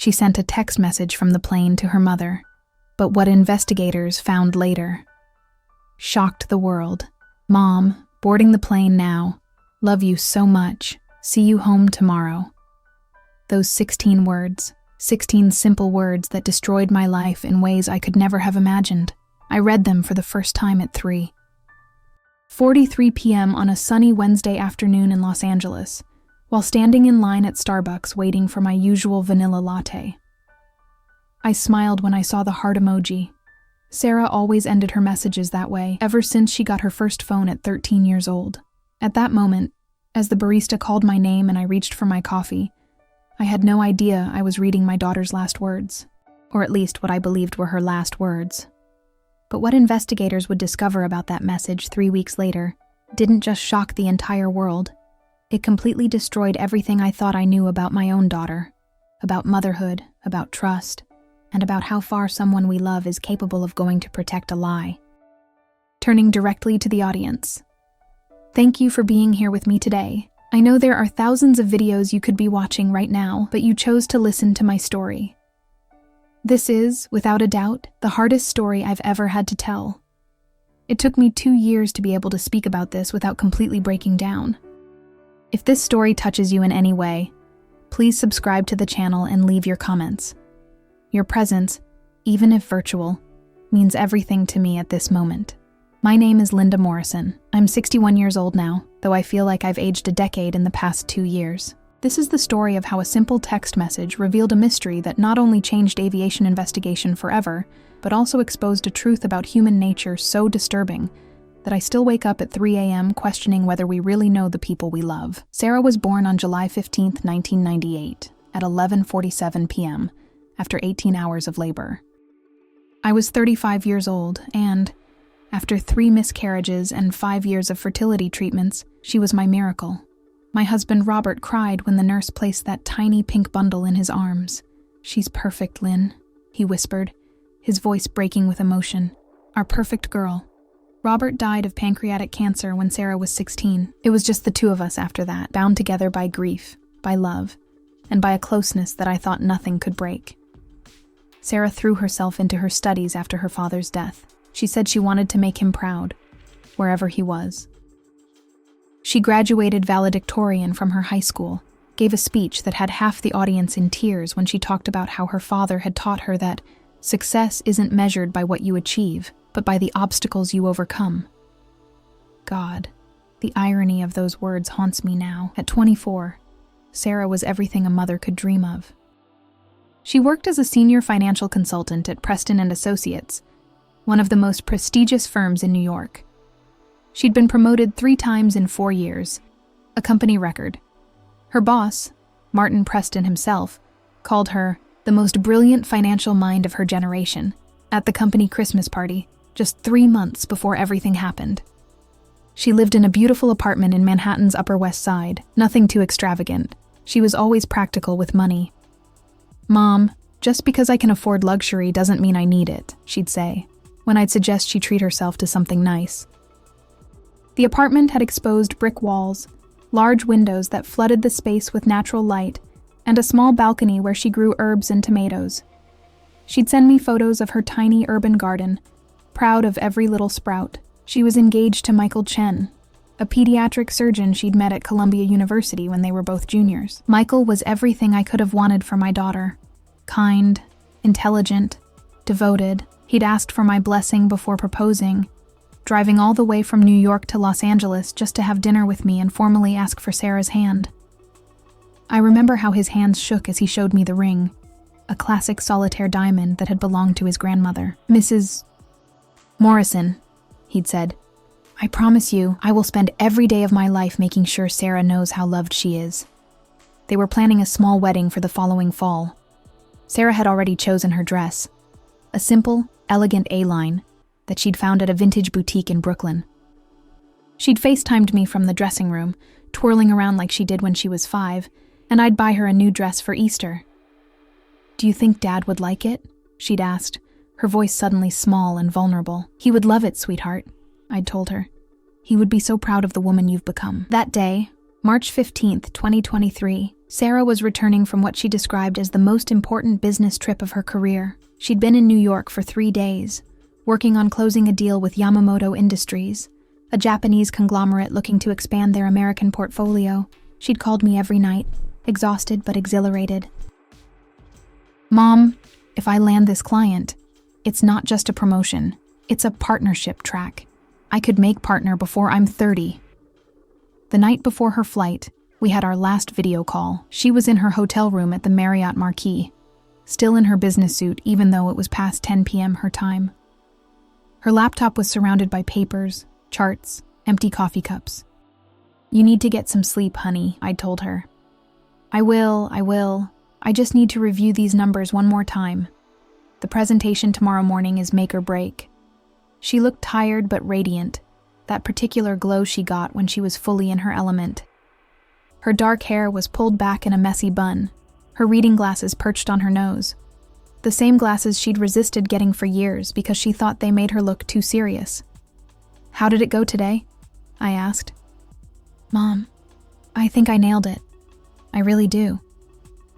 She sent a text message from the plane to her mother, but what investigators found later shocked the world. "Mom, boarding the plane now. Love you so much. See you home tomorrow." Those 16 words, 16 simple words that destroyed my life in ways I could never have imagined. I read them for the first time at 3:43 p.m. on a sunny Wednesday afternoon in Los Angeles, while standing in line at Starbucks waiting for my usual vanilla latte. I smiled when I saw the heart emoji. Sarah always ended her messages that way, ever since she got her first phone at 13 years old. At that moment, as the barista called my name and I reached for my coffee, I had no idea I was reading my daughter's last words, or at least what I believed were her last words. But what investigators would discover about that message 3 weeks later didn't just shock the entire world. It completely destroyed everything I thought I knew about my own daughter, about motherhood, about trust, and about how far someone we love is capable of going to protect a lie. Turning directly to the audience. Thank you for being here with me today. I know there are thousands of videos you could be watching right now, but you chose to listen to my story. This is, without a doubt, the hardest story I've ever had to tell. It took me 2 years to be able to speak about this without completely breaking down. If this story touches you in any way, please subscribe to the channel and leave your comments. Your presence, even if virtual, means everything to me at this moment. My name is Linda Morrison. I'm 61 years old now, though I feel like I've aged a decade in the past 2 years. This is the story of how a simple text message revealed a mystery that not only changed aviation investigation forever, but also exposed a truth about human nature so disturbing that I still wake up at 3 a.m. questioning whether we really know the people we love. Sarah was born on July 15, 1998, at 11:47 p.m., after 18 hours of labor. I was 35 years old, and after 3 miscarriages and 5 years of fertility treatments, she was my miracle. My husband Robert cried when the nurse placed that tiny pink bundle in his arms. "She's perfect, Lynn," he whispered, his voice breaking with emotion. "Our perfect girl." Robert died of pancreatic cancer when Sarah was 16. It was just the 2 of us after that, bound together by grief, by love, and by a closeness that I thought nothing could break. Sarah threw herself into her studies after her father's death. She said she wanted to make him proud, wherever he was. She graduated valedictorian from her high school, gave a speech that had half the audience in tears when she talked about how her father had taught her that success isn't measured by what you achieve, but by the obstacles you overcome. God, the irony of those words haunts me now. At 24, Sarah was everything a mother could dream of. She worked as a senior financial consultant at Preston & Associates, one of the most prestigious firms in New York. She'd been promoted 3 times in 4 years, a company record. Her boss, Martin Preston himself, called her the most brilliant financial mind of her generation at the company Christmas party, just 3 months before everything happened. She lived in a beautiful apartment in Manhattan's Upper West Side, nothing too extravagant. She was always practical with money. "Mom, just because I can afford luxury doesn't mean I need it," she'd say, when I'd suggest she treat herself to something nice. The apartment had exposed brick walls, large windows that flooded the space with natural light, and a small balcony where she grew herbs and tomatoes. She'd send me photos of her tiny urban garden, proud of every little sprout. She was engaged to Michael Chen, a pediatric surgeon she'd met at Columbia University when they were both juniors. Michael was everything I could have wanted for my daughter. Kind, intelligent, devoted. He'd asked for my blessing before proposing, driving all the way from New York to Los Angeles just to have dinner with me and formally ask for Sarah's hand. I remember how his hands shook as he showed me the ring, a classic solitaire diamond that had belonged to his grandmother. "Mrs. Morrison," he'd said, "I promise you, I will spend every day of my life making sure Sarah knows how loved she is." They were planning a small wedding for the following fall. Sarah had already chosen her dress, a simple, elegant A-line that she'd found at a vintage boutique in Brooklyn. She'd FaceTimed me from the dressing room, twirling around like she did when she was 5, and I'd buy her a new dress for Easter. "Do you think Dad would like it?" she'd asked, her voice suddenly small and vulnerable. "He would love it, sweetheart," I'd told her. "He would be so proud of the woman you've become." That day, March 15th, 2023, Sarah was returning from what she described as the most important business trip of her career. She'd been in New York for 3 days, working on closing a deal with Yamamoto Industries, a Japanese conglomerate looking to expand their American portfolio. She'd called me every night, exhausted but exhilarated. "Mom, if I land this client, it's not just a promotion, it's a partnership track. I could make partner before I'm 30. The night before her flight, we had our last video call. She was in her hotel room at the Marriott Marquis, still in her business suit even though it was past 10 p.m. her time. Her laptop was surrounded by papers, charts, empty coffee cups. "You need to get some sleep, honey," I told her. I will. I just need to review these numbers one more time. The presentation tomorrow morning is make or break." She looked tired but radiant, that particular glow she got when she was fully in her element. Her dark hair was pulled back in a messy bun, her reading glasses perched on her nose. The same glasses she'd resisted getting for years because she thought they made her look too serious. "How did it go today?" I asked. "Mom, I think I nailed it. I really do."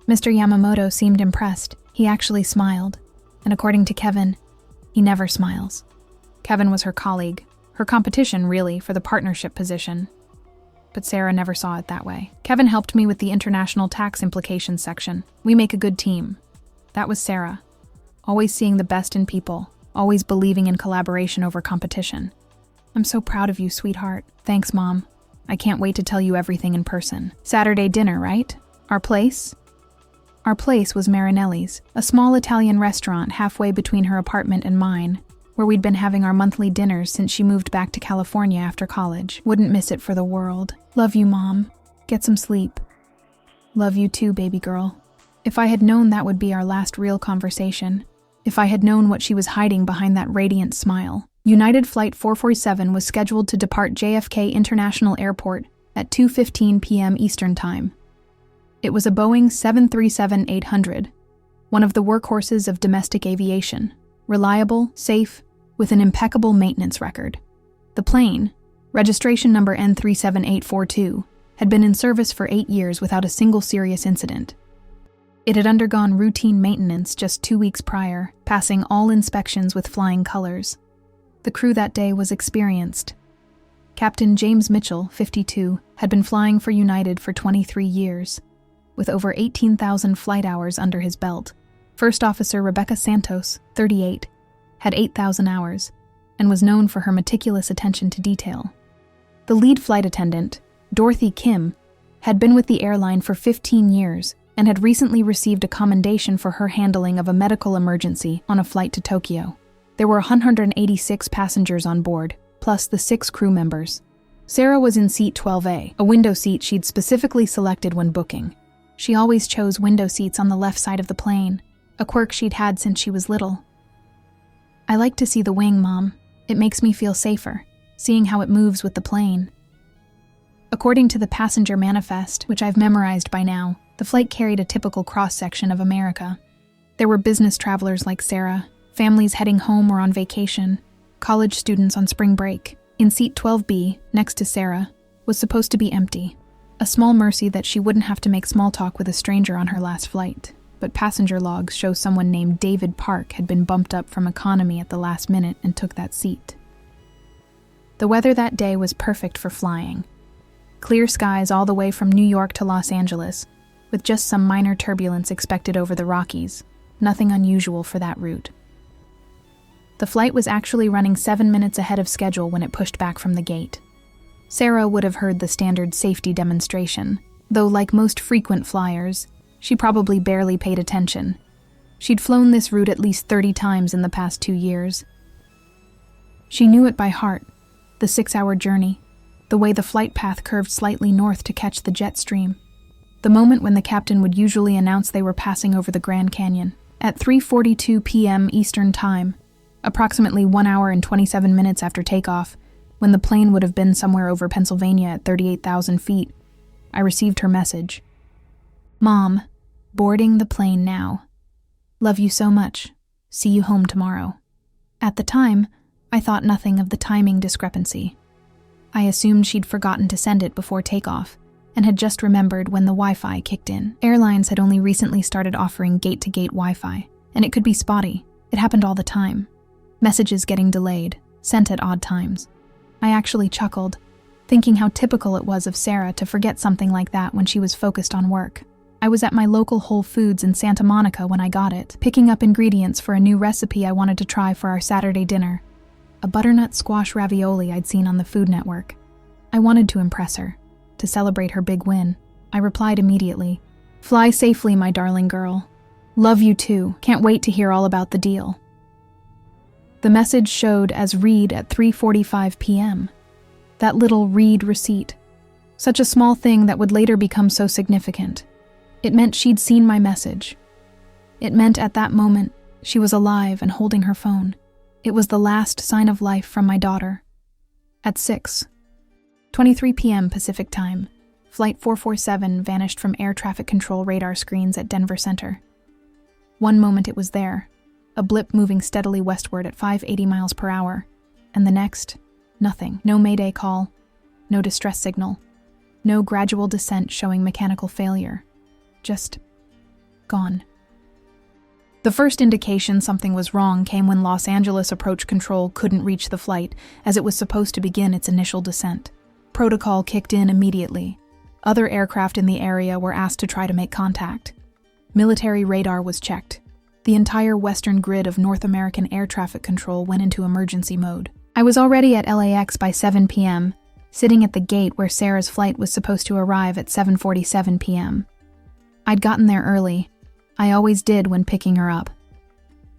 Mr. Yamamoto seemed impressed. He actually smiled. And according to Kevin, he never smiles. Kevin was her colleague, her competition, really, for the partnership position. But Sarah never saw it that way. Kevin helped me with the international tax implications section. We make a good team. That was Sarah. Always seeing the best in people, always believing in collaboration over competition. "I'm so proud of you, sweetheart." "Thanks, Mom. I can't wait to tell you everything in person." "Saturday dinner, right? Our place?" Our place was Marinelli's, a small Italian restaurant halfway between her apartment and mine, where we'd been having our monthly dinners since she moved back to California after college. Wouldn't miss it for the world. "Love you, Mom. Get some sleep." "Love you too, baby girl." If I had known that would be our last real conversation, if I had known what she was hiding behind that radiant smile. United Flight 447 was scheduled to depart JFK International Airport at 2:15 p.m. Eastern Time. It was a Boeing 737-800, one of the workhorses of domestic aviation, reliable, safe, with an impeccable maintenance record. The plane, registration number N37842, had been in service for 8 years without a single serious incident. It had undergone routine maintenance just 2 weeks prior, passing all inspections with flying colors. The crew that day was experienced. Captain James Mitchell, 52, had been flying for United for 23 years, with over 18,000 flight hours under his belt. First Officer Rebecca Santos, 38, had 8,000 hours, and was known for her meticulous attention to detail. The lead flight attendant, Dorothy Kim, had been with the airline for 15 years and had recently received a commendation for her handling of a medical emergency on a flight to Tokyo. There were 186 passengers on board, plus the 6 crew members. Sarah was in seat 12A, a window seat she'd specifically selected when booking. She always chose window seats on the left side of the plane, a quirk she'd had since she was little. "I like to see the wing, Mom. It makes me feel safer, seeing how it moves with the plane." According to the passenger manifest, which I've memorized by now, the flight carried a typical cross-section of America. There were business travelers like Sarah, families heading home or on vacation, college students on spring break. In seat 12B, next to Sarah, was supposed to be empty. A small mercy that she wouldn't have to make small talk with a stranger on her last flight, but passenger logs show someone named David Park had been bumped up from economy at the last minute and took that seat. The weather that day was perfect for flying. Clear skies all the way from New York to Los Angeles, with just some minor turbulence expected over the Rockies, nothing unusual for that route. The flight was actually running 7 minutes ahead of schedule when it pushed back from the gate. Sarah would have heard the standard safety demonstration, though like most frequent flyers, she probably barely paid attention. She'd flown this route at least 30 times in the past 2 years. She knew it by heart, the 6-hour journey, the way the flight path curved slightly north to catch the jet stream, the moment when the captain would usually announce they were passing over the Grand Canyon. At 3:42 p.m. Eastern Time, approximately 1 hour and 27 minutes after takeoff, when the plane would have been somewhere over Pennsylvania at 38,000 feet, I received her message. "Mom, boarding the plane now. Love you so much. See you home tomorrow." At the time, I thought nothing of the timing discrepancy. I assumed she'd forgotten to send it before takeoff, and had just remembered when the Wi-Fi kicked in. Airlines had only recently started offering gate-to-gate Wi-Fi, and it could be spotty. It happened all the time. Messages getting delayed, sent at odd times. I actually chuckled, thinking how typical it was of Sarah to forget something like that when she was focused on work. I was at my local Whole Foods in Santa Monica when I got it, picking up ingredients for a new recipe I wanted to try for our Saturday dinner, a butternut squash ravioli I'd seen on the Food Network. I wanted to impress her, to celebrate her big win. I replied immediately, "Fly safely, my darling girl. Love you too. Can't wait to hear all about the deal." The message showed as read at 3:45 p.m. That little read receipt. Such a small thing that would later become so significant. It meant she'd seen my message. It meant at that moment she was alive and holding her phone. It was the last sign of life from my daughter. At 6:23 p.m. Pacific Time, Flight 447 vanished from air traffic control radar screens at Denver Center. One moment it was there, a blip moving steadily westward at 580 miles per hour, and the next, nothing. No mayday call, no distress signal, no gradual descent showing mechanical failure. Just gone. The first indication something was wrong came when Los Angeles approach control couldn't reach the flight as it was supposed to begin its initial descent. Protocol kicked in immediately. Other aircraft in the area were asked to try to make contact. Military radar was checked. The entire western grid of North American air traffic control went into emergency mode. I was already at LAX by 7 p.m., sitting at the gate where Sarah's flight was supposed to arrive at 7:47 p.m. I'd gotten there early. I always did when picking her up.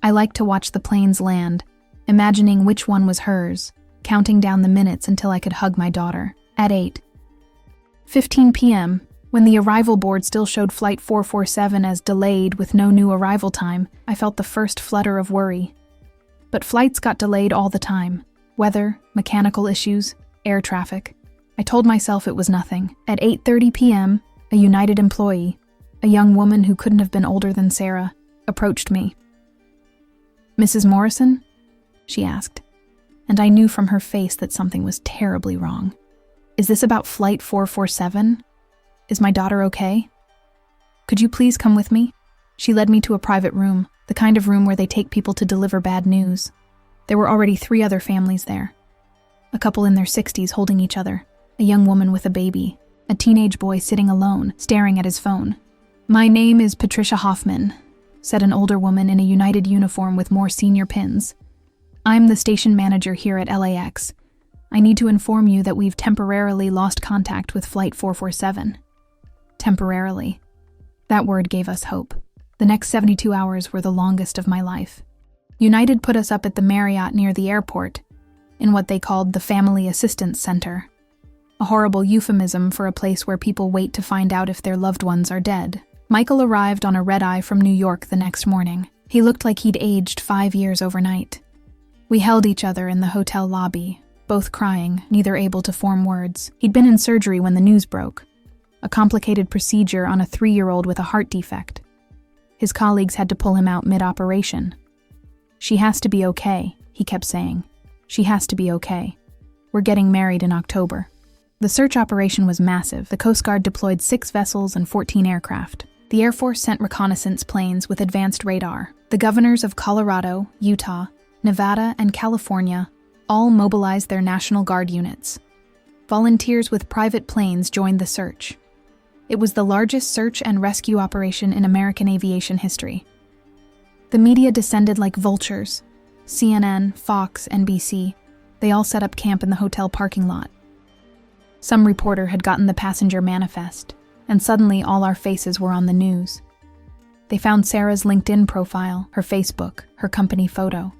I liked to watch the planes land, imagining which one was hers, counting down the minutes until I could hug my daughter. At 8:15 p.m., when the arrival board still showed Flight 447 as delayed with no new arrival time, I felt the first flutter of worry. But flights got delayed all the time. Weather, mechanical issues, air traffic. I told myself it was nothing. At 8:30 p.m., a United employee, a young woman who couldn't have been older than Sarah, approached me. "Mrs. Morrison?" she asked, and I knew from her face that something was terribly wrong. "Is this about Flight 447? Is my daughter okay? Could you please come with me?" She led me to a private room, the kind of room where they take people to deliver bad news. There were already 3 other families there. A couple in their 60s holding each other, a young woman with a baby, a teenage boy sitting alone, staring at his phone. "My name is Patricia Hoffman," said an older woman in a United uniform with more senior pins. "I'm the station manager here at LAX. I need to inform you that we've temporarily lost contact with Flight 447. Temporarily. That word gave us hope. The next 72 hours were the longest of my life. United put us up at the Marriott near the airport, in what they called the Family Assistance Center, a horrible euphemism for a place where people wait to find out if their loved ones are dead. Michael arrived on a red-eye from New York the next morning. He looked like he'd aged 5 years overnight. We held each other in the hotel lobby, both crying, neither able to form words. He'd been in surgery when the news broke, a complicated procedure on a 3-year-old with a heart defect. His colleagues had to pull him out mid-operation. "She has to be okay," he kept saying. "She has to be okay. We're getting married in October." The search operation was massive. The Coast Guard deployed 6 vessels and 14 aircraft. The Air Force sent reconnaissance planes with advanced radar. The governors of Colorado, Utah, Nevada, and California all mobilized their National Guard units. Volunteers with private planes joined the search. It was the largest search and rescue operation in American aviation history. The media descended like vultures. CNN, Fox, NBC, they all set up camp in the hotel parking lot. Some reporter had gotten the passenger manifest, and suddenly all our faces were on the news. They found Sarah's LinkedIn profile, her Facebook, her company photo.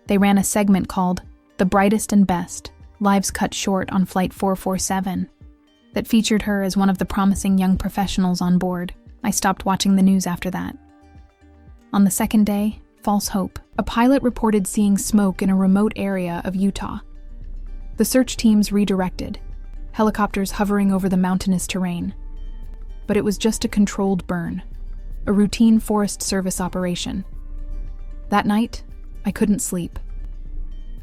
They ran a segment called "The Brightest and Best, Lives Cut Short on Flight 447, that featured her as one of the promising young professionals on board. I stopped watching the news after that. On the second day, false hope. A pilot reported seeing smoke in a remote area of Utah. The search teams redirected, helicopters hovering over the mountainous terrain. But it was just a controlled burn, a routine Forest Service operation. That night, I couldn't sleep.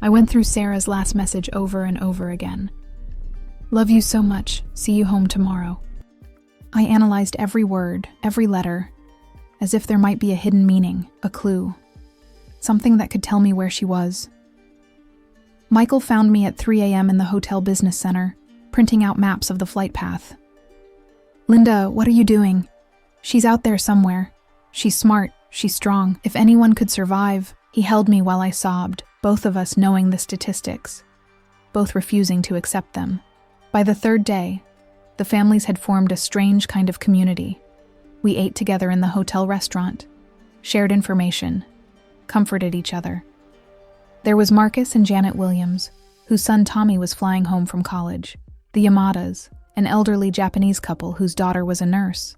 I went through Sarah's last message over and over again. Love you so much. See you home tomorrow. I analyzed every word, every letter, as if there might be a hidden meaning, a clue. Something that could tell me where she was. Michael found me at 3 a.m. in the hotel business center, printing out maps of the flight path. Linda, what are you doing? She's out there somewhere. She's smart, she's strong. If anyone could survive. He held me while I sobbed, both of us knowing the statistics, both refusing to accept them. By the third day, the families had formed a strange kind of community. We ate together in the hotel restaurant, shared information, comforted each other. There was Marcus and Janet Williams, whose son Tommy was flying home from college. The Yamadas, an elderly Japanese couple whose daughter was a nurse.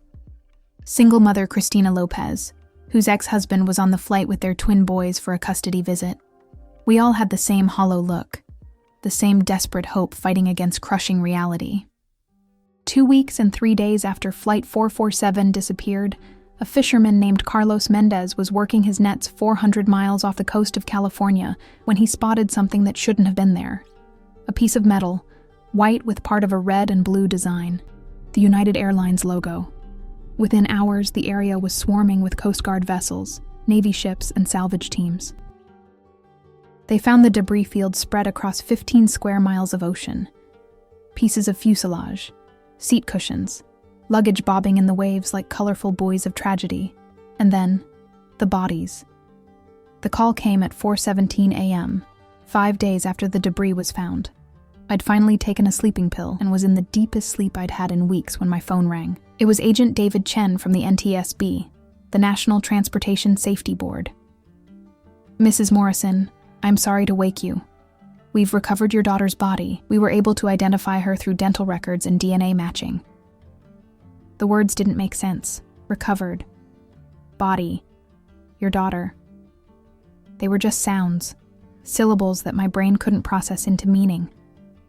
Single mother Christina Lopez, whose ex-husband was on the flight with their twin boys for a custody visit. We all had the same hollow look, the same desperate hope fighting against crushing reality. 2 weeks and 3 days after Flight 447 disappeared, a fisherman named Carlos Mendez was working his nets 400 miles off the coast of California when he spotted something that shouldn't have been there. A piece of metal, white with part of a red and blue design, the United Airlines logo. Within hours, the area was swarming with Coast Guard vessels, Navy ships, and salvage teams. They found the debris field spread across 15 square miles of ocean. Pieces of fuselage, seat cushions, luggage bobbing in the waves like colorful buoys of tragedy, and then, the bodies. The call came at 4:17 a.m., 5 days after the debris was found. I'd finally taken a sleeping pill and was in the deepest sleep I'd had in weeks when my phone rang. It was Agent David Chen from the NTSB, the National Transportation Safety Board. Mrs. Morrison, I'm sorry to wake you. We've recovered your daughter's body. We were able to identify her through dental records and DNA matching. The words didn't make sense. Recovered. Body. Your daughter. They were just sounds, syllables that my brain couldn't process into meaning.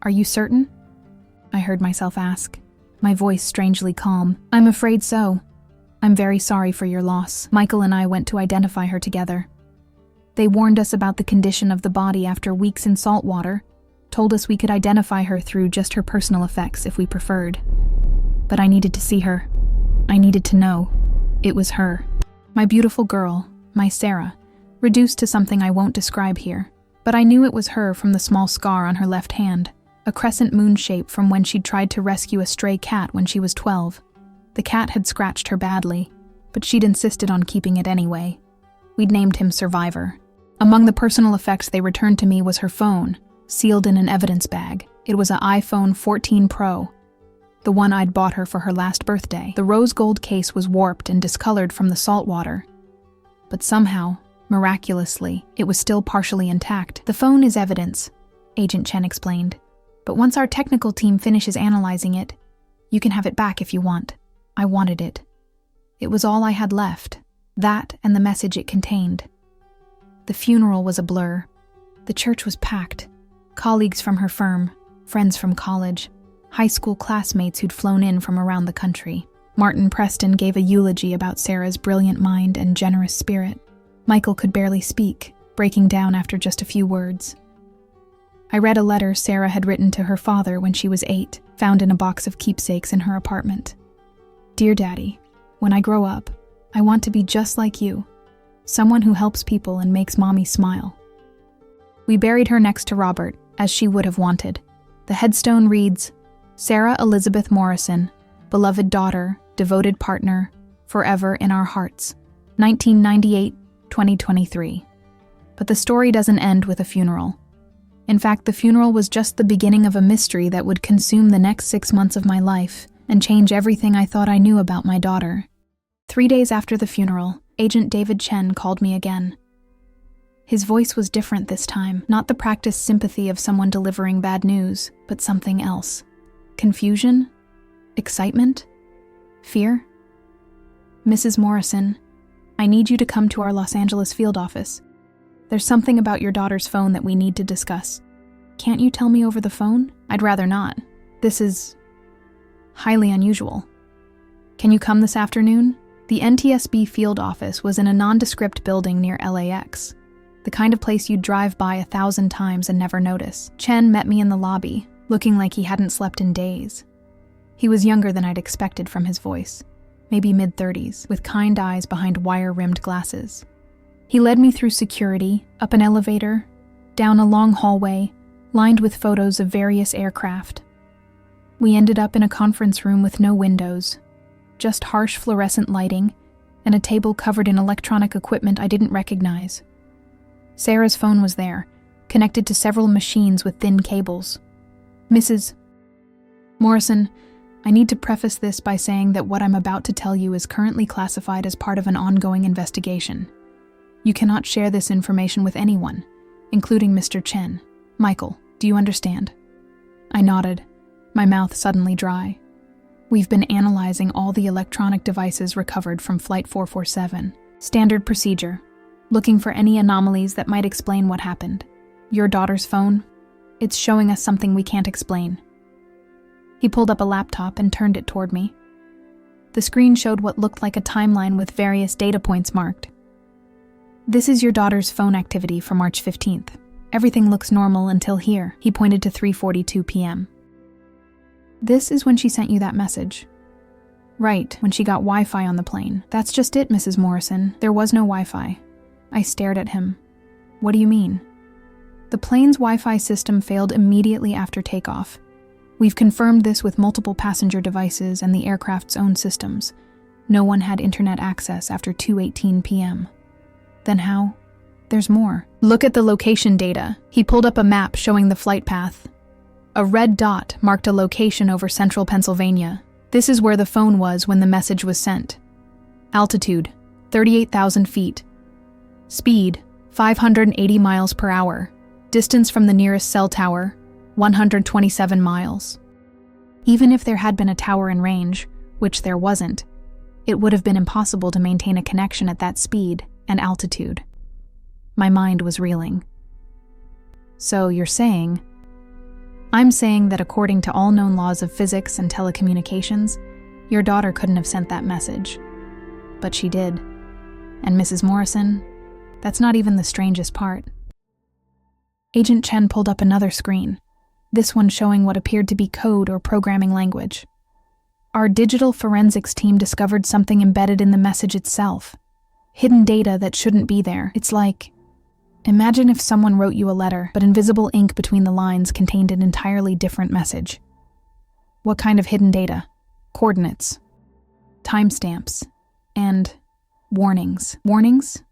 Are you certain? I heard myself ask, my voice strangely calm. I'm afraid so. I'm very sorry for your loss. Michael and I went to identify her together. They warned us about the condition of the body after weeks in salt water, told us we could identify her through just her personal effects if we preferred. But I needed to see her. I needed to know. It was her. My beautiful girl, my Sarah, reduced to something I won't describe here. But I knew it was her from the small scar on her left hand, a crescent moon shape from when she'd tried to rescue a stray cat when she was 12. The cat had scratched her badly, but she'd insisted on keeping it anyway. We'd named him Survivor. Among the personal effects they returned to me was her phone, sealed in an evidence bag. It was an iPhone 14 Pro, the one I'd bought her for her last birthday. The rose gold case was warped and discolored from the salt water, but somehow, miraculously, it was still partially intact. The phone is evidence, Agent Chen explained, but once our technical team finishes analyzing it, you can have it back if you want. I wanted it. It was all I had left, that and the message it contained. The funeral was a blur. The church was packed. Colleagues from her firm, friends from college, high school classmates who'd flown in from around the country. Martin Preston gave a eulogy about Sarah's brilliant mind and generous spirit. Michael could barely speak, breaking down after just a few words. I read a letter Sarah had written to her father when she was 8, found in a box of keepsakes in her apartment. Dear Daddy, when I grow up, I want to be just like you. Someone who helps people and makes Mommy smile. We buried her next to Robert, as she would have wanted. The headstone reads, Sarah Elizabeth Morrison, beloved daughter, devoted partner, forever in our hearts. 1998-2023. But the story doesn't end with a funeral. In fact, the funeral was just the beginning of a mystery that would consume the next 6 months of my life and change everything I thought I knew about my daughter. 3 days after the funeral, Agent David Chen called me again. His voice was different this time, not the practiced sympathy of someone delivering bad news, but something else. Confusion? Excitement? Fear? Mrs. Morrison, I need you to come to our Los Angeles field office. There's something about your daughter's phone that we need to discuss. Can't you tell me over the phone? I'd rather not. This is highly unusual. Can you come this afternoon? The NTSB field office was in a nondescript building near LAX, the kind of place you'd drive by 1,000 times and never notice. Chen met me in the lobby, looking like he hadn't slept in days. He was younger than I'd expected from his voice, maybe mid-30s, with kind eyes behind wire-rimmed glasses. He led me through security, up an elevator, down a long hallway, lined with photos of various aircraft. We ended up in a conference room with no windows, just harsh fluorescent lighting, and a table covered in electronic equipment I didn't recognize. Sarah's phone was there, connected to several machines with thin cables. Mrs. Morrison, I need to preface this by saying that what I'm about to tell you is currently classified as part of an ongoing investigation. You cannot share this information with anyone, including Mr. Chen. Michael, do you understand? I nodded, my mouth suddenly dry. We've been analyzing all the electronic devices recovered from Flight 447. Standard procedure. Looking for any anomalies that might explain what happened. Your daughter's phone? It's showing us something we can't explain. He pulled up a laptop and turned it toward me. The screen showed what looked like a timeline with various data points marked. This is your daughter's phone activity for March 15th. Everything looks normal until here. He pointed to 3:42 p.m. This is when she sent you that message. Right, when she got Wi-Fi on the plane. That's just it, Mrs. Morrison. There was no Wi-Fi. I stared at him. What do you mean? The plane's Wi-Fi system failed immediately after takeoff. We've confirmed this with multiple passenger devices and the aircraft's own systems. No one had internet access after 2:18 p.m. Then how? There's more. Look at the location data. He pulled up a map showing the flight path. A red dot marked a location over central Pennsylvania. This is where the phone was when the message was sent. Altitude, 38,000 feet. Speed, 580 miles per hour. Distance from the nearest cell tower, 127 miles. Even if there had been a tower in range, which there wasn't, it would have been impossible to maintain a connection at that speed and altitude. My mind was reeling. So you're saying... I'm saying that according to all known laws of physics and telecommunications, your daughter couldn't have sent that message. But she did. And Mrs. Morrison, that's not even the strangest part. Agent Chen pulled up another screen, this one showing what appeared to be code or programming language. Our digital forensics team discovered something embedded in the message itself. Hidden data that shouldn't be there. It's like... Imagine if someone wrote you a letter, but invisible ink between the lines contained an entirely different message. What kind of hidden data? Coordinates, timestamps, and warnings. Warnings?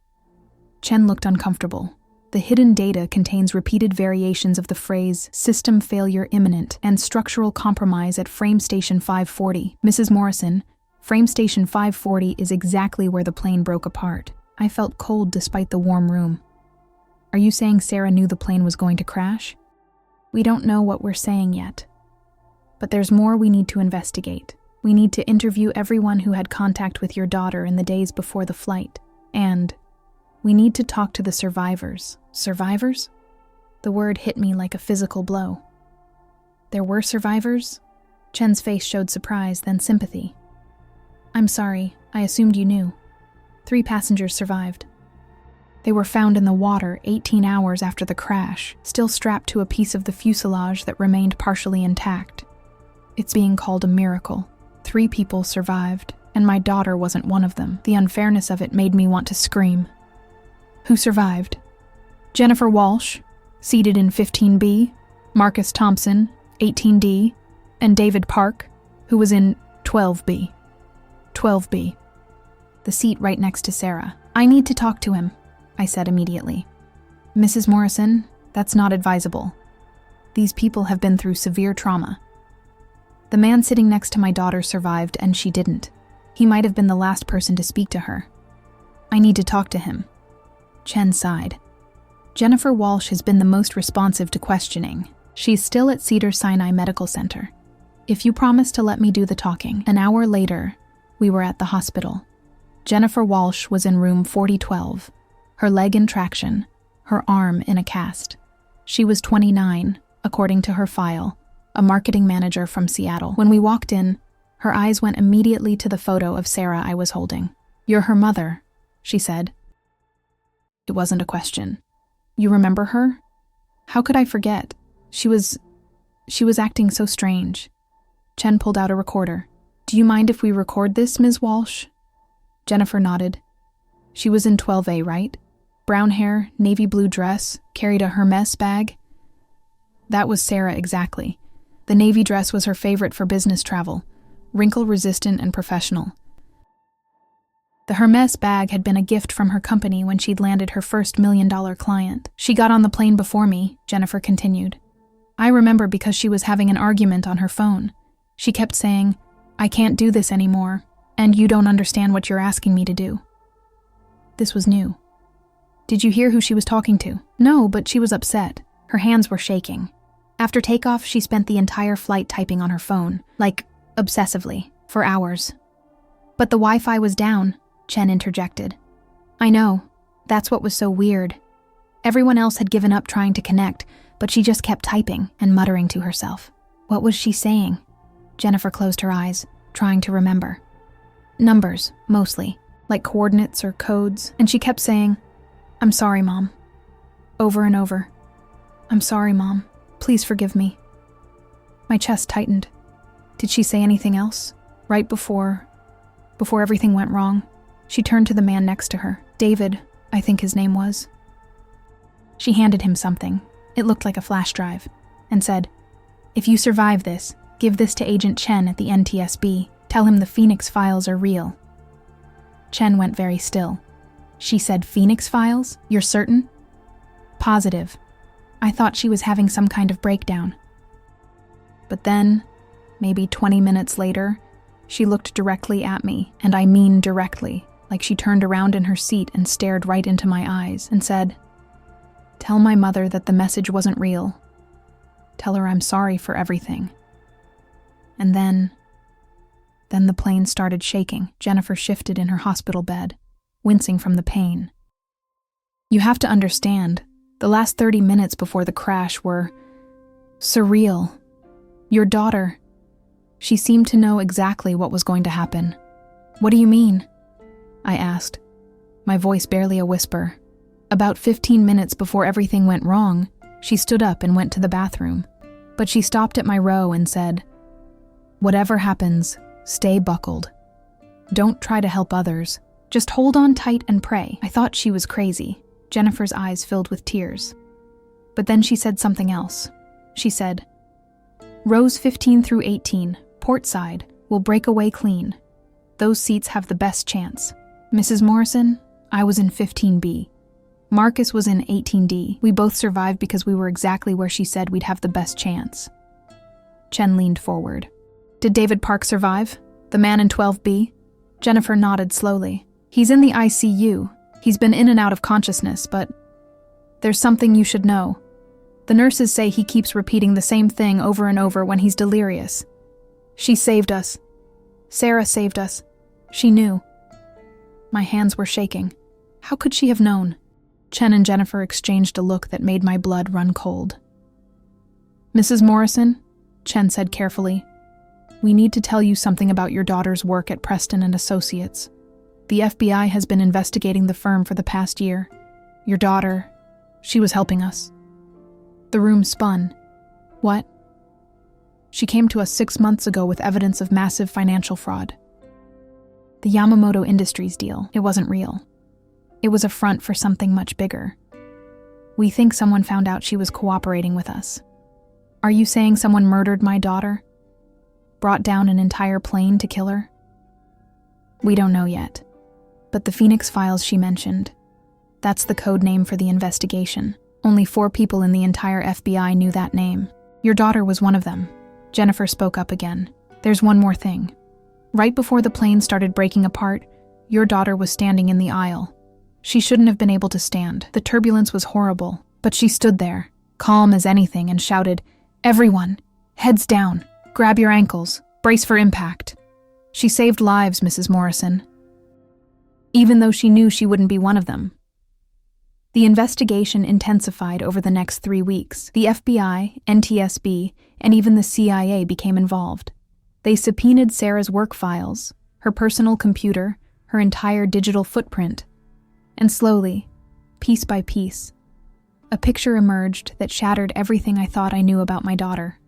Chen looked uncomfortable. The hidden data contains repeated variations of the phrase system failure imminent and structural compromise at frame station 540. Mrs. Morrison, frame station 540 is exactly where the plane broke apart. I felt cold despite the warm room. Are you saying Sarah knew the plane was going to crash? We don't know what we're saying yet. But there's more we need to investigate. We need to interview everyone who had contact with your daughter in the days before the flight. And we need to talk to the survivors. Survivors? The word hit me like a physical blow. There were survivors? Chen's face showed surprise, then sympathy. I'm sorry, I assumed you knew. 3 passengers survived. They were found in the water 18 hours after the crash, still strapped to a piece of the fuselage that remained partially intact. It's being called a miracle. 3 people survived, and my daughter wasn't one of them. The unfairness of it made me want to scream. Who survived? Jennifer Walsh, seated in 15B, Marcus Thompson, 18D, and David Park, who was in 12B. 12B. The seat right next to Sarah. I need to talk to him, I said immediately. Mrs. Morrison, that's not advisable. These people have been through severe trauma. The man sitting next to my daughter survived, and she didn't. He might have been the last person to speak to her. I need to talk to him. Chen sighed. Jennifer Walsh has been the most responsive to questioning. She's still at Cedars-Sinai Medical Center. If you promise to let me do the talking. An hour later, we were at the hospital. Jennifer Walsh was in room 4012. Her leg in traction, her arm in a cast. She was 29, according to her file, a marketing manager from Seattle. When we walked in, her eyes went immediately to the photo of Sarah I was holding. You're her mother, she said. It wasn't a question. You remember her? How could I forget? She was She was acting so strange. Chen pulled out a recorder. "Do you mind if we record this, Ms. Walsh?" Jennifer nodded. She was in 12A, right? Brown hair, navy blue dress, carried a Hermes bag. That was Sarah exactly. The navy dress was her favorite for business travel, wrinkle-resistant and professional. The Hermes bag had been a gift from her company when she'd landed her first $1 million client. "She got on the plane before me," Jennifer continued. "I remember because she was having an argument on her phone. She kept saying, 'I can't do this anymore, and you don't understand what you're asking me to do.'" This was new. "Did you hear who she was talking to?" "No, but she was upset. Her hands were shaking. After takeoff, she spent the entire flight typing on her phone, like obsessively, for hours." "But the Wi-Fi was down," Chen interjected. "I know. That's what was so weird. Everyone else had given up trying to connect, but she just kept typing and muttering to herself." "What was she saying?" Jennifer closed her eyes, trying to remember. "Numbers, mostly, like coordinates or codes, and she kept saying, 'I'm sorry, Mom.' Over and over. 'I'm sorry, Mom. Please forgive me.'" My chest tightened. Did she say anything else? Right before everything went wrong, she turned to the man next to her. David, I think his name was. She handed him something. It looked like a flash drive, and said, "If you survive this, give this to Agent Chen at the NTSB. Tell him the Phoenix files are real." Chen went very still. "She said Phoenix files? You're certain?" "Positive. I thought she was having some kind of breakdown." But then, maybe 20 minutes later, she looked directly at me, and I mean directly, like she turned around in her seat and stared right into my eyes and said, "Tell my mother that the message wasn't real. Tell her I'm sorry for everything." And then the plane started shaking. Jennifer shifted in her hospital bed, wincing from the pain. "You have to understand, the last 30 minutes before the crash were surreal. Your daughter, she seemed to know exactly what was going to happen." "What do you mean?" I asked, my voice barely a whisper. "About 15 minutes before everything went wrong, she stood up and went to the bathroom. But she stopped at my row and said, 'Whatever happens, stay buckled. Don't try to help others. Just hold on tight and pray.'" I thought she was crazy. Jennifer's eyes filled with tears. But then she said something else. She said, "Rows 15 through 18, port side, will break away clean. Those seats have the best chance. Mrs. Morrison, I was in 15B. Marcus was in 18D. We both survived because we were exactly where she said we'd have the best chance." Chen leaned forward. "Did David Park survive? The man in 12B?" Jennifer nodded slowly. "He's in the ICU. He's been in and out of consciousness, but there's something you should know. The nurses say he keeps repeating the same thing over and over when he's delirious. She saved us. Sarah saved us. She knew." My hands were shaking. How could she have known? Chen and Jennifer exchanged a look that made my blood run cold. "Mrs. Morrison," Chen said carefully, "we need to tell you something about your daughter's work at Preston and Associates. The FBI has been investigating the firm for the past year. Your daughter, she was helping us." The room spun. "What?" "She came to us 6 months ago with evidence of massive financial fraud. The Yamamoto Industries deal, it wasn't real. It was a front for something much bigger. We think someone found out she was cooperating with us." "Are you saying someone murdered my daughter? Brought down an entire plane to kill her?" "We don't know yet. But the Phoenix files she mentioned, that's the code name for the investigation. Only 4 people in the entire FBI knew that name. Your daughter was one of them." Jennifer spoke up again. "There's one more thing. Right before the plane started breaking apart, your daughter was standing in the aisle. She shouldn't have been able to stand. The turbulence was horrible, but she stood there, calm as anything, and shouted, 'Everyone, heads down, grab your ankles, brace for impact.' She saved lives, Mrs. Morrison. Even though she knew she wouldn't be one of them." The investigation intensified over the next 3 weeks. The FBI, NTSB, and even the CIA became involved. They subpoenaed Sarah's work files, her personal computer, her entire digital footprint. And slowly, piece by piece, a picture emerged that shattered everything I thought I knew about my daughter.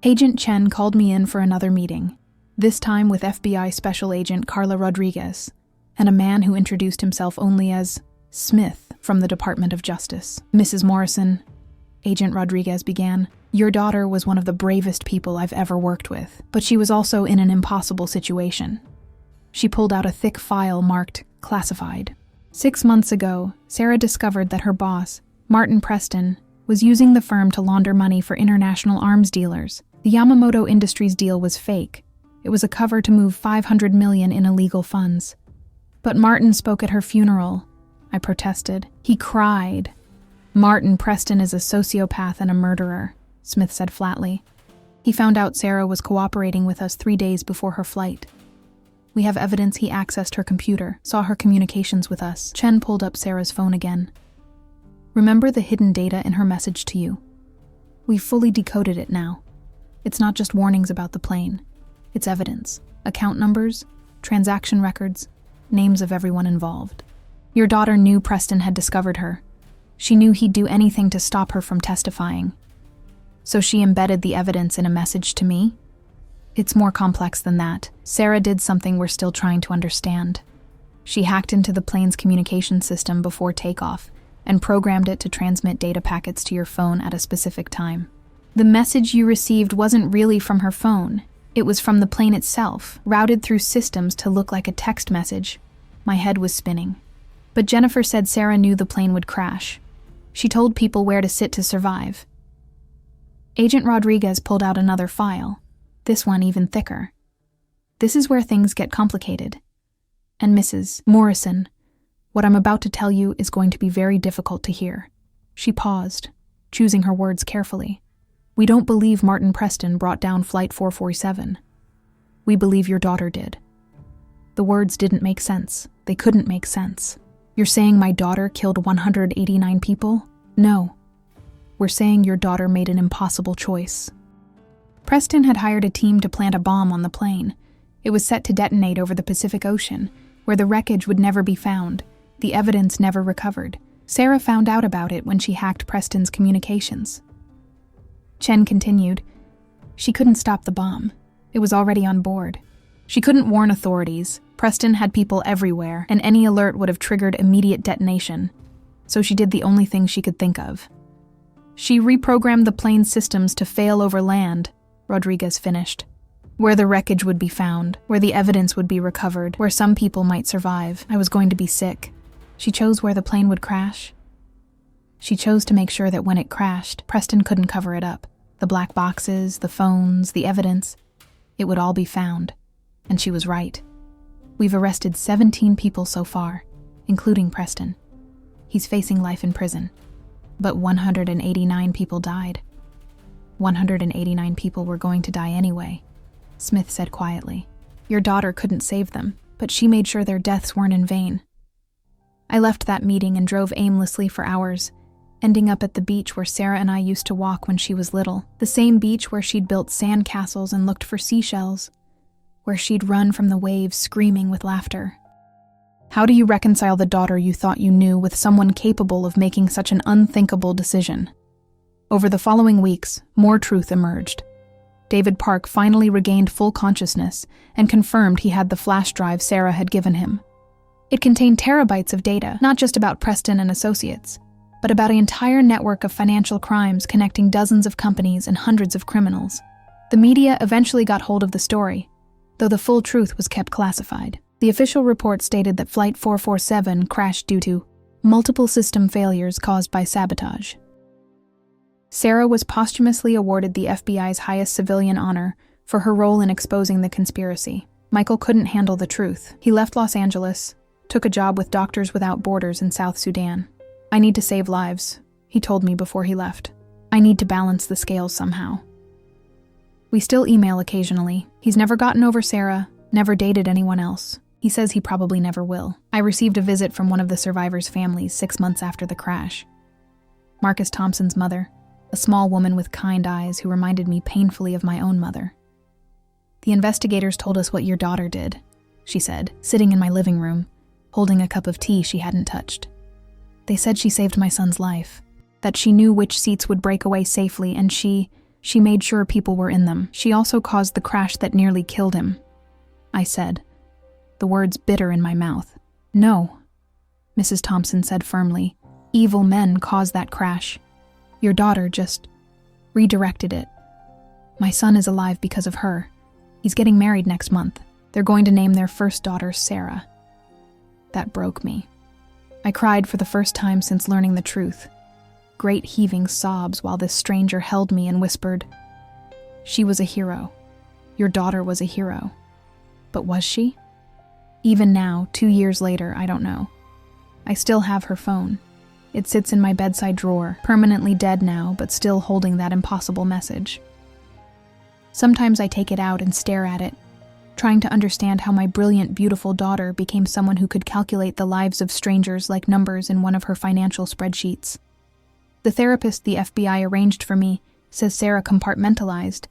Agent Chen called me in for another meeting, this time with FBI Special Agent Carla Rodriguez, and a man who introduced himself only as Smith from the Department of Justice. "Mrs. Morrison," Agent Rodriguez began, "your daughter was one of the bravest people I've ever worked with, but she was also in an impossible situation." She pulled out a thick file marked classified. 6 months ago, Sarah discovered that her boss, Martin Preston, was using the firm to launder money for international arms dealers. The Yamamoto Industries deal was fake. It was a cover to move $500 million in illegal funds. "But Martin spoke at her funeral," I protested. "He cried." "Martin Preston is a sociopath and a murderer," Smith said flatly. "He found out Sarah was cooperating with us 3 days before her flight. We have evidence he accessed her computer, saw her communications with us." Chen pulled up Sarah's phone again. "Remember the hidden data in her message to you? We've fully decoded it now. It's not just warnings about the plane. It's evidence. Account numbers, transaction records, names of everyone involved. Your daughter knew Preston had discovered her. She knew he'd do anything to stop her from testifying. So she embedded the evidence in a message to me? It's more complex than that. Sarah did something we're still trying to understand. She hacked into the plane's communication system before takeoff and programmed it to transmit data packets to your phone at a specific time. The message you received wasn't really from her phone. It was from the plane itself, routed through systems to look like a text message. My head was spinning. But Jennifer said Sarah knew the plane would crash. She told people where to sit to survive. Agent Rodriguez pulled out another file, this one even thicker. This is where things get complicated. And Mrs. Morrison, what I'm about to tell you is going to be very difficult to hear. She paused, choosing her words carefully. We don't believe Martin Preston brought down Flight 447. We believe your daughter did. The words didn't make sense. They couldn't make sense. You're saying my daughter killed 189 people? No. We're saying your daughter made an impossible choice. Preston had hired a team to plant a bomb on the plane. It was set to detonate over the Pacific Ocean, where the wreckage would never be found, the evidence never recovered. Sarah found out about it when she hacked Preston's communications. Chen continued, "She couldn't stop the bomb. It was already on board. She couldn't warn authorities. Preston had people everywhere, and any alert would have triggered immediate detonation. So she did the only thing she could think of. She reprogrammed the plane's systems to fail over land," Rodriguez finished. "Where the wreckage would be found, where the evidence would be recovered, where some people might survive. I was going to be sick. She chose where the plane would crash. She chose to make sure that when it crashed, Preston couldn't cover it up. The black boxes, the phones, the evidence. It would all be found. And she was right. We've arrested 17 people so far, including Preston. He's facing life in prison. But 189 people died. 189 people were going to die anyway," Smith said quietly. "Your daughter couldn't save them, but she made sure their deaths weren't in vain." I left that meeting and drove aimlessly for hours, ending up at the beach where Sarah and I used to walk when she was little, the same beach where she'd built sand castles and looked for seashells, where she'd run from the waves screaming with laughter. How do you reconcile the daughter you thought you knew with someone capable of making such an unthinkable decision? Over the following weeks, more truth emerged. David Park finally regained full consciousness and confirmed he had the flash drive Sarah had given him. It contained terabytes of data, not just about Preston and associates, but about an entire network of financial crimes connecting dozens of companies and hundreds of criminals. The media eventually got hold of the story, though the full truth was kept classified. The official report stated that Flight 447 crashed due to multiple system failures caused by sabotage. Sarah was posthumously awarded the FBI's highest civilian honor for her role in exposing the conspiracy. Michael couldn't handle the truth. He left Los Angeles, took a job with Doctors Without Borders in South Sudan. "I need to save lives," he told me before he left. "I need to balance the scales somehow." We still email occasionally. He's never gotten over Sarah, never dated anyone else. He says he probably never will. I received a visit from one of the survivors' families 6 months after the crash. Marcus Thompson's mother, a small woman with kind eyes who reminded me painfully of my own mother. "The investigators told us what your daughter did," she said, sitting in my living room, holding a cup of tea she hadn't touched. "They said she saved my son's life, that she knew which seats would break away safely, and she She made sure people were in them. She also caused the crash that nearly killed him. I said, the words bitter in my mouth. No, Mrs. Thompson said firmly. Evil men caused that crash. Your daughter just redirected it. My son is alive because of her. He's getting married next month. They're going to name their first daughter Sarah. That broke me. I cried for the first time since learning the truth. Great heaving sobs while this stranger held me and whispered, "She was a hero. Your daughter was a hero." But was she? Even now, 2 years later, I don't know. I still have her phone. It sits in my bedside drawer, permanently dead now, but still holding that impossible message. Sometimes I take it out and stare at it, trying to understand how my brilliant, beautiful daughter became someone who could calculate the lives of strangers like numbers in one of her financial spreadsheets. The therapist the FBI arranged for me says Sarah compartmentalized.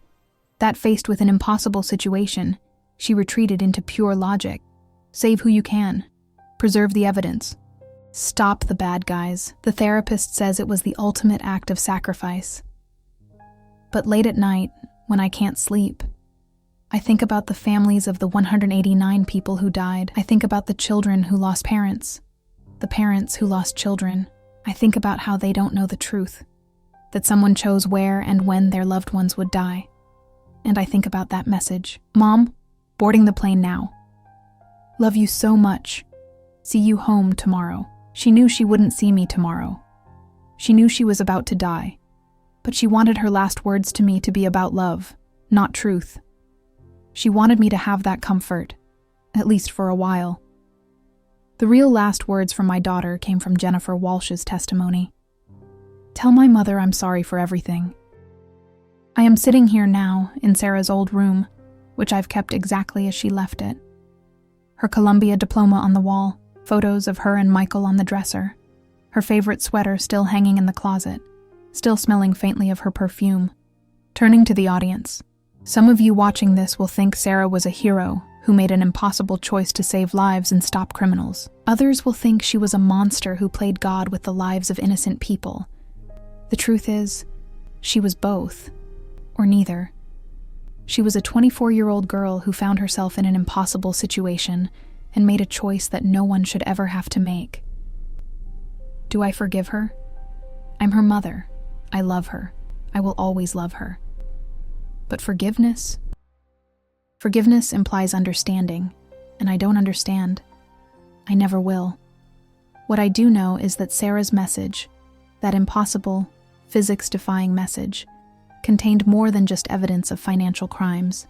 That faced with an impossible situation, she retreated into pure logic. Save who you can. Preserve the evidence. Stop the bad guys. The therapist says it was the ultimate act of sacrifice. But late at night, when I can't sleep, I think about the families of the 189 people who died. I think about the children who lost parents, the parents who lost children. I think about how they don't know the truth, that someone chose where and when their loved ones would die. And I think about that message. Mom, boarding the plane now. Love you so much. See you home tomorrow. She knew she wouldn't see me tomorrow. She knew she was about to die. But she wanted her last words to me to be about love, not truth. She wanted me to have that comfort, at least for a while. The real last words from my daughter came from Jennifer Walsh's testimony. Tell my mother I'm sorry for everything. I am sitting here now in Sarah's old room, which I've kept exactly as she left it. Her Columbia diploma on the wall, photos of her and Michael on the dresser, her favorite sweater still hanging in the closet, still smelling faintly of her perfume. Turning to the audience, some of you watching this will think Sarah was a hero who made an impossible choice to save lives and stop criminals. Others will think she was a monster who played God with the lives of innocent people. The truth is, she was both, or neither. She was a 24-year-old girl who found herself in an impossible situation and made a choice that no one should ever have to make. Do I forgive her? I'm her mother. I love her. I will always love her. But forgiveness? Forgiveness implies understanding, and I don't understand. I never will. What I do know is that Sarah's message, that impossible, physics-defying message, contained more than just evidence of financial crimes.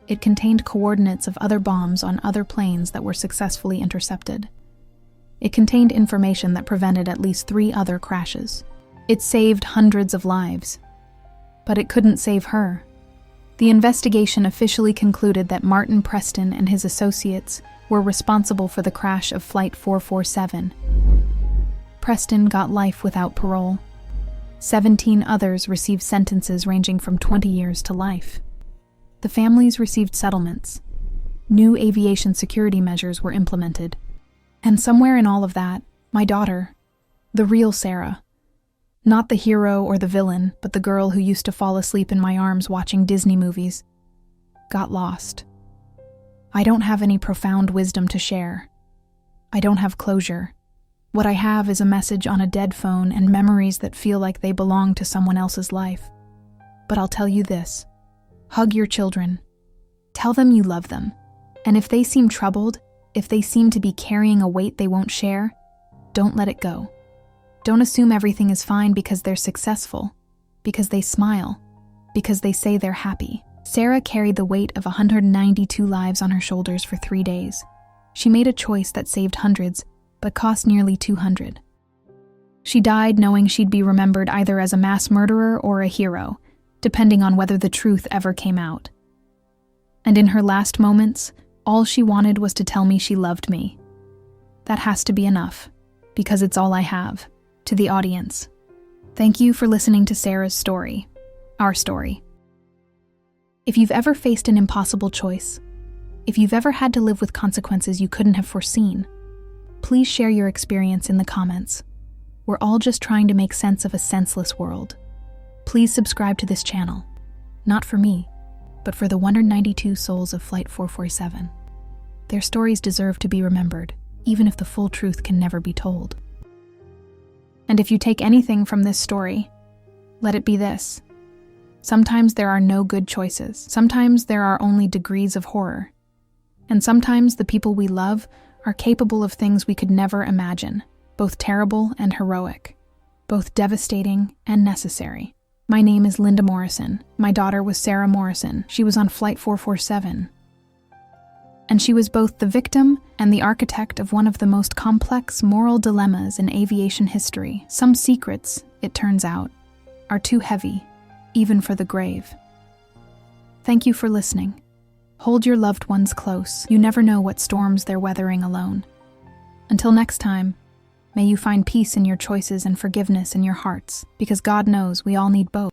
It contained coordinates of other bombs on other planes that were successfully intercepted. It contained information that prevented at least 3 other crashes. It saved hundreds of lives. But it couldn't save her. The investigation officially concluded that Martin Preston and his associates were responsible for the crash of Flight 447. Preston got life without parole. 17 others received sentences ranging from 20 years to life. The families received settlements. New aviation security measures were implemented. And somewhere in all of that, my daughter, the real Sarah, not the hero or the villain, but the girl who used to fall asleep in my arms watching Disney movies, got lost. I don't have any profound wisdom to share. I don't have closure. What I have is a message on a dead phone and memories that feel like they belong to someone else's life. But I'll tell you this. Hug your children. Tell them you love them. And if they seem troubled, if they seem to be carrying a weight they won't share, don't let it go. Don't assume everything is fine because they're successful, because they smile, because they say they're happy. Sarah carried the weight of 192 lives on her shoulders for 3 days. She made a choice that saved hundreds, but cost nearly 200. She died knowing she'd be remembered either as a mass murderer or a hero, depending on whether the truth ever came out. And in her last moments, all she wanted was to tell me she loved me. That has to be enough, because it's all I have. To the audience, thank you for listening to Sarah's story, our story. If you've ever faced an impossible choice, if you've ever had to live with consequences you couldn't have foreseen, please share your experience in the comments. We're all just trying to make sense of a senseless world. Please subscribe to this channel. Not for me, but for the 192 souls of Flight 447. Their stories deserve to be remembered, even if the full truth can never be told. And if you take anything from this story, let it be this. Sometimes there are no good choices. Sometimes there are only degrees of horror. And sometimes the people we love are capable of things we could never imagine, both terrible and heroic, both devastating and necessary. My name is Linda Morrison. My daughter was Sarah Morrison. She was on Flight 447. And she was both the victim and the architect of one of the most complex moral dilemmas in aviation history. Some secrets, it turns out, are too heavy, even for the grave. Thank you for listening. Hold your loved ones close. You never know what storms they're weathering alone. Until next time, may you find peace in your choices and forgiveness in your hearts, because God knows we all need both.